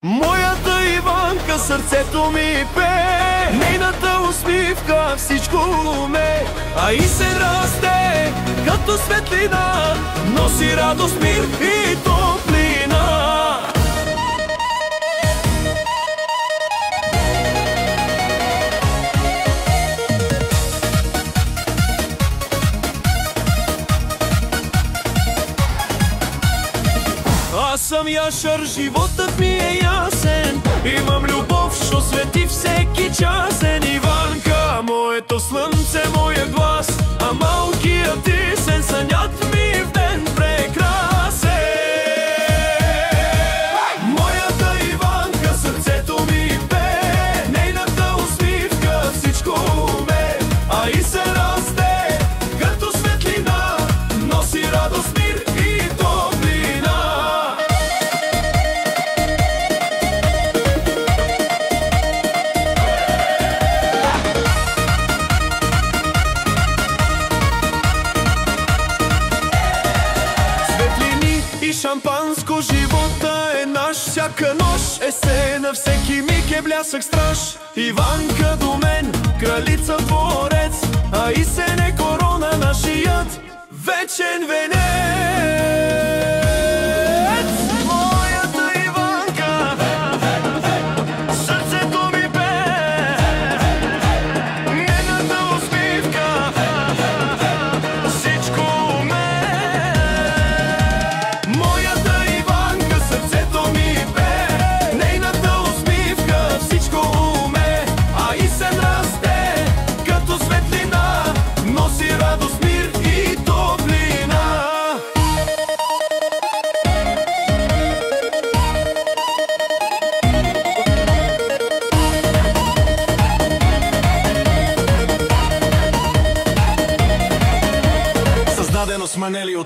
Моята Иванка, сърцето ми пее, нейната усмивка всичко уме, а и се расте като светлина, носи радост, мир и топлина. Аз съм яшър, животът ми е ясен, имам любов, що свети всеки часен. Иванка, моето слънце, моя глас, а малкият ти сен, сънят ми в ден прекрасен. Моята Иванка, сърцето ми пее, нейната усмивка всичко уме, а и се расте като светлина, носи радост, мир и топлина. И шампанско, живота е наш, всяка нощ е сцена, всеки миг е блясък страж. Иванка до мен, кралица дворец, а и сен е корона, нашият вечен венец. Моята Иванка, сърцето ми пее, нейната усмивка всичко уме. Моята Иванка, сърцето ми пее, нейната усмивка всичко уме, а и се расте като светлина, носи радост, мир и топлина. Създадено с Манелио.